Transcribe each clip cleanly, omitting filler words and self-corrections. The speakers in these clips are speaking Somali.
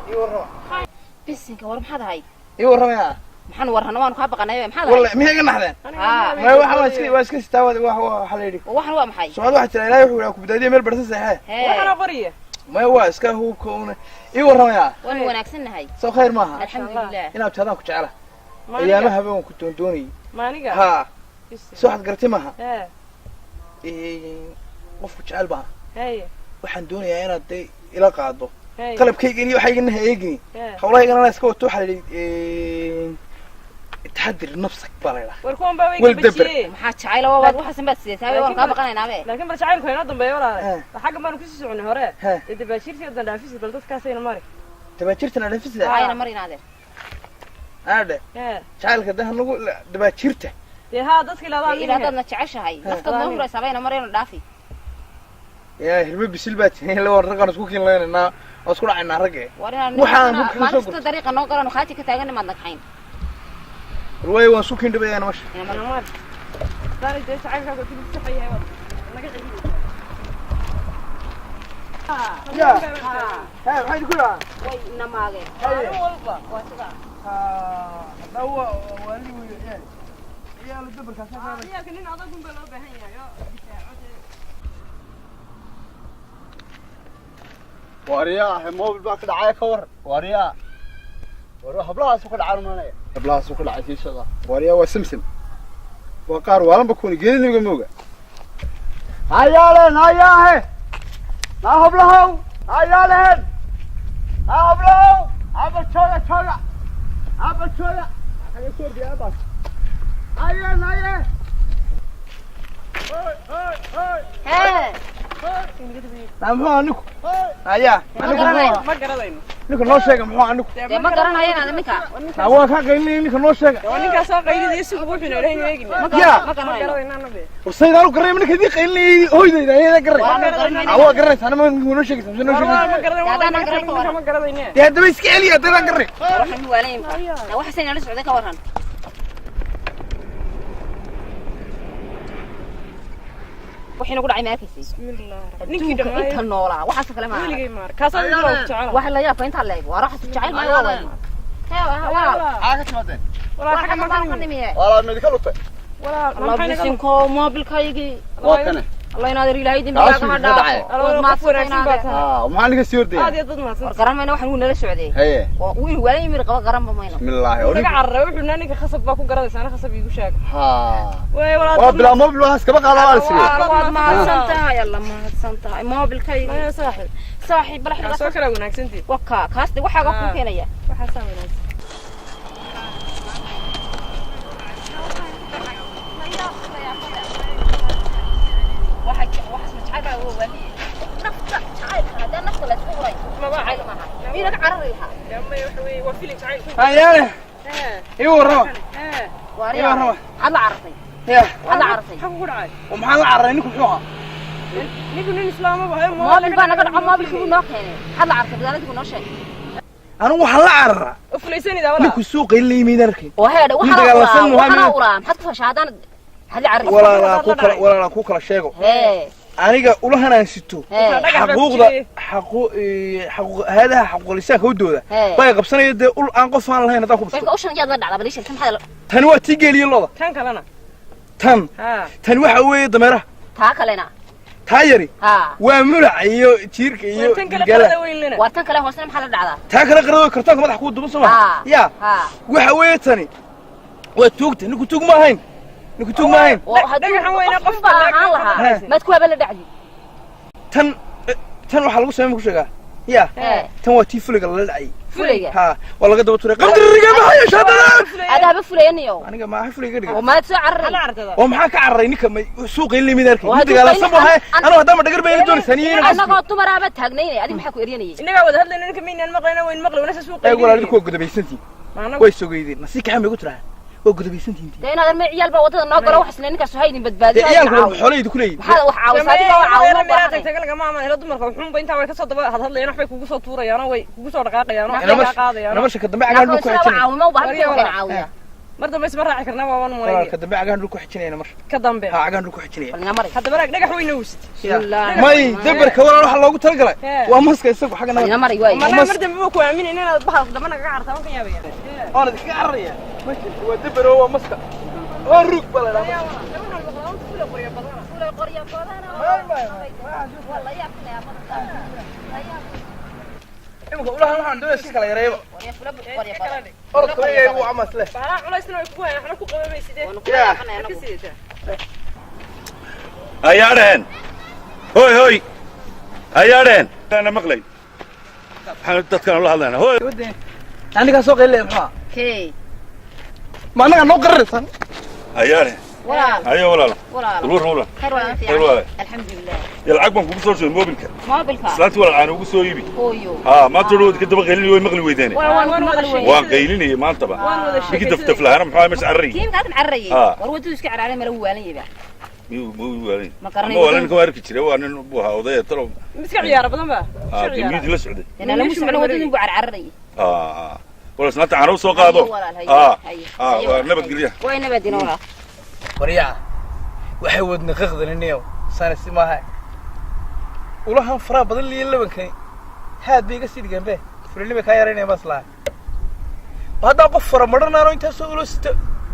يورا بسنك ورم حدا هاي يورا يا محن ورهنا وان كابا قنايا محدا والله مي هيك نحدن ما waxa waa iska istaawad waxa la yiri waxan waa maxay su'aal waxa tira ilaahay wuxuu ku badaadiyay meel bartay saxay waxana qoriye ma waa iska hubkoona يورا يا wan wanaagsannahay soo khayr maaha alxamdulillah inaad taadaan ku jecela ayaamaha baan ku doondoonay maaniga ha soo xad gartay maaha qofku jecel baa waxaan doonayaa inaad ila qaado qalabkayga iyo waxayna heegni hawlahaygana la iska wato waxa taxadir nafsak baleela warkoon baa way gabajiye maxaa jacayl oo waad waxa sanbad sideetaa waan ka baqanaynaa be laakiin bal jacaylku inoo dambeeyo walaal waxa baan ku sii soconay hore dabaashirtii oo dhaafis bal dadkaasayna mari dabaashirtana dhaafisda ayna marinaade aade jacaylka dahnagu dabaashirta ها dadka ilaadadna jeceshahay dadka doonaysa sabayna marayna dhaafi يا هرب بسلبات لو رقنا اسكو كين لينا اسكو dhacayna rag waxaan maanta dariiqa noo galan waxaati ka taagan ma naqayn ruway waan soo kiin dhabayana mash dare de saacada ku tisixay naga celiyo ya waxay ku laa way namaage walba waa sida dawa wali weeyay يا لدبر كاسه يا كنين adag un baa loo baahan yahay واريا موبل باك دعايه كور واريا وروح بلاص ku dhacaan maanay balaas ku dhacay shaqada wariya waa simsim waa qaar waalan ba kuuni geedniga mooga hayaaleen hayaahe ma hablahow hayaaleen ma hablahow aba jooga ay soo diyaa bas hayaan haye hey muxuu anigu aya ma garadayno ninka noo sheega muxuu anigu ma garanayaan ninka waa ka qaylin ninka noo sheega ninka soo qaylidiisa ugu xun ilaahay eegin ma garanayaan nabe وسيدنا قريب منك دي قيلني هويدا هي قريب هو قريب انا ما نقول شيء ما قريب يا دبي اسكيلي يا دبي قريب waxaan walayn la wax sayn la socday ka waran waxina ku dhacay maakisi bismillah ninkii dhamay inta noolaa waxa kale ma weligay maar kaasoo jecel wax la yaab inta leeg waa raxas jecel ma waa aaga timaadeen wala xaga ma qanimiye wala medical u tay wala Allah bisin ko mobilkaygi waakane الله ينادر إلهي دين بلاك هذا ما فينا وما لك سير دي هذه ضد ما قرن ما نحن نقول للسعودية هي ولا يمر قرن بمينا بسم الله ولك عرّ وحنا نك خصب باكو قرن أنا خصب يجو شاك ها ولا بلا موبل وهاس كبق على والسي ما سنتها يلا ما سنتها موبل كي يا صاحب بلا حدا سكر وناك سنتي وكا كاستي وحاجة كوكينا يا وحسام واحد مش عارف هو ولي نفط عارف هذا نفط لا تقول ما بقى عارف معها مين عرريها يا امي وحوي وفيلك عارف هيا ايوه روح واريا روح هذا عرفي يا هذا عرفي حقول عاد ومحل عرينكم شوها نيكون الاسلام ابو ما بالبانا قد عم بالكم ناقين هذا عرفي بدل تكون شيء انا وحلا عرر افليسني ذا ولا لك السوق اللي يمين اركي وهذا وحنا ورا حط فشادان هذه عرفي ولا لا كوكلا شيغو aniga ulahanaan sito xaquuqda hadaha xaquuqlisaanka wadooda bay qabsanayeen ul aan qof aan lahayn hada ku bisho oo shan jeed la dhacda baliisha tan xal tan waa tigeliyo looda tan kalena tan waxa weeye dameeraha taa kalena taa yari waa mulac iyo jiirka iyo gala waa tan kale hoosna maxaa la dhacda taa kale qarado kartaanka madax ku duban soo ya waxa weeye tani waa tuugta niku tuug ma ahayn نكتب ماين ما تكون بلا دعي تن waxa lagu sameeyay kusheega ya tan waa tii fuliga la dhacay fuliga ha wala gado tuuray qadriga ma hayo shadada ada fulaynayo aniga ma fuliga dhiga ma soo carray oo maxaa ka carray ninka suuqa in limid arkay digaala sabahay ana hadama dhagar bay doon saniyeena anaga tumaraaba taagnayna adiga maxaa ku eryanayay inaga wada hadlayna ninka miinaan maqlayna weyn maqlay wana suuqa ay walaal ku gudabaysantii way sogeeyeen nasi ka xamay ku tiraa وقدبيسنتين ده انا ما عيال بقى وطن نقرا وحسن انك سو هيدين بدبادي عيالكم خوليد كلي هذا wax caawsaadi waa caawimo baahan tagal ma ila dumarka wuxuu ba inta way ka soo daba hadlayeen wax bay kugu soo tuurayaan way kugu soo dhaqaaqayaan wax ka qaadayaan nolosha ka dambe cagal ku caawimo baahan caawiya مرة بس مرة عكرنا وان مولي كدبي عقان لو كحجينينا مر كدنبه ها عقان لو كحجينينا balna mari هذا برك دغخ وين وست may dabarka walaal waxa loogu talagalay waa maska isagu xagana balna mari way ما مرة ما ku aamin inaan baxal damana ka cartaa kan yaabaya oo idin ka carraya waa dabar oo maska oo rug balana imka ulaha waxaan doonay si kala yareeyba orod kale ay uu amas leh baa culaysna way ku hayaan xana ku qabamaysidee ayaadheen hoy ayaadheen ana maqlay waxaan dadkan la hadlaynaa hoy aniga soo qeylay maxaa kee ma anaga noo qararsan ayaadheen walaal ayo walaal walaal khayr walaal alxamdulillah yalcag baan kugu soo sheegay mobilka moobilka islaantii walaal aan ugu soo iibi hooyo ma torood ka daba qeylin way maqli weydeen waan qeylinay maanta ba bigi daftaf lahana maxaa meesha carray kiin qaad carray war wadu iska carray mala waalan yaba ma waalan ka arki jiray waa nin buu ahaa odaya talo miska ciyaar badan ba timid la socday ana la musmana wadu nin buu carray wala snaata aan soo qaado waa nabad geliya way nabadina walaal wariya waxay wadna qaqdaninayo sanasi maaha ulahan fara badan liin labankay haad bay iga sii dhigan be fulinima ka yareynay maslaha hada qof fara maranaano inta soo ulasta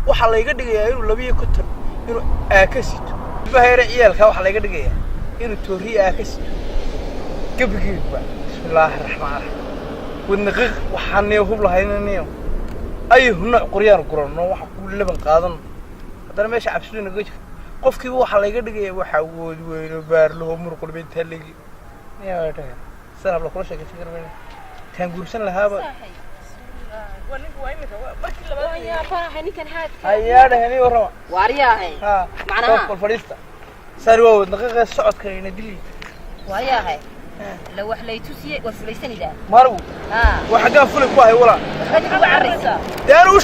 waxa la iga dhigayaa inuu labiyo ku tar inuu aakasito bahayre ciyalka waxa la iga dhigayaa inuu tooriyo aakasito gabigiiba bismillaahir rahmaanir rahiim wadna qaq waxaan hub lahaynaniyo ay huna qoriyaan qurano waxa ku laban qaadan hadana meesha cabsina gaji qofkii waxa la iga dhigay waxa wood weyn baar loo murqul bin taligi yaa taa sanab la kula sheegay fikrada kan guursan lahaaba ayaada hani warama waariyaahay macnaha qol fadhiista sari waa wadna qaqay socodka ina dili waariyaahay la wax la itusiye war fulaysanida maru waxa ka fulay ku hay wala waxa ku carraysa daanu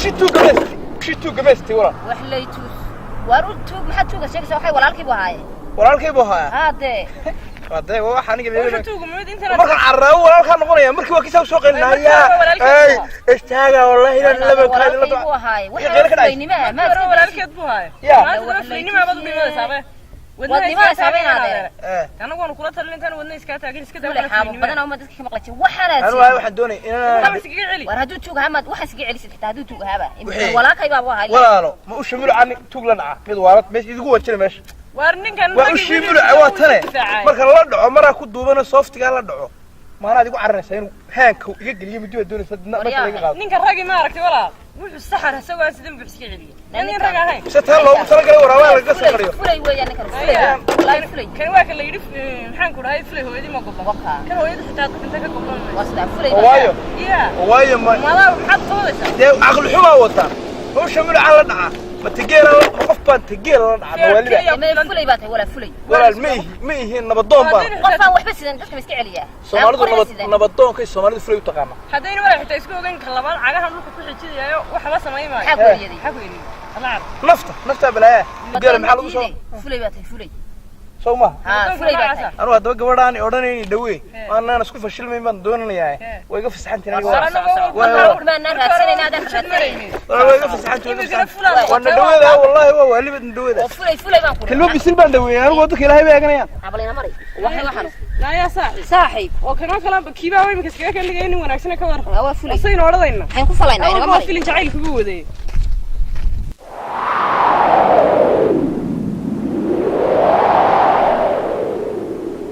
shitu gamesti wala wax la itus war u tuug maxaa tuuga sheegaysa waxay walaalkay buu hayaa hade waxa aniga leeyahay tuuga mid inta marka carraawo walaalka noqonaya markii waa kiisa soo qeynaya ay istaaga wallahi la laba kaad la buu haay waxa weynima ma walaalkeed buu haay ma weynima baad dhimada saabe wadnima saabeenaade anagu waan kula talintaan wadna iska taagin iska dawlad badan oo dadka ka maqlay waxana waxaan doonay inaan war haduu tuug hamad waxa iska celisid xitaa haduu tuug haba walaalkay baa wahay walaalo ma u shamilu aan tuug la dhaca mid waalad meesha idigu wajin meesha war ninkan waa u shamilu awaatane marka la dhaco mara ku duubana softiga la dhaco maana adigu carraysa inuu haanka iga galiyo mid doonaysa dadna laga qaado ninkan ragi ma aragtay walaa wuxuu saxar asagoo sidin buu iska celiyo nin rag ahayn sataa loogu talagalay waraabaa laga soo qariyo fulay weeyaan ninkan fulay kan waa kala yidhi maxaan ku dhahay fulay hooyadii ma gobla kan hooyada xitaa inta ka goblan wasda fulay waayo ma maxaad qaadaysaa dee aqal xumaa wataa هو شمل على النعا ما تجينا قفان تجينا النعا موالي فلي باتها ولا فلي ولا الميه نبضون بان قفان وحبة سيدان dadka iska celiya Soomaalidu nabadon kay Soomaalidu fulay u taqaana hadayna wala xitaa isku ogaan kalabaan cagaha dhulka ku xijiyay waxa la sameeyay xaqweeydi nafta balaa gal maxaa lagu soo fulay baatay fulay Sooma fulay baatay anu hadaba gabadhaan odhanayni dhawee aanan isku fashilmay baan doonanayaa way iga fasaxantiin aniga way iga fasaxantiin wana dhaweeda wallahi waa walibad dhaweeda fulay baan ku kelmo bisil baan dhaweeyay anigu wadka ilaahay bay eeganayaan habalina mari waxaan لا يا صاحب وكمان كلام كيبا وين مكسكا كان لغا nin wanaagsan ka war waa fulay sayno oradayna waxaan ku falayna ma filin jacayl kugu waday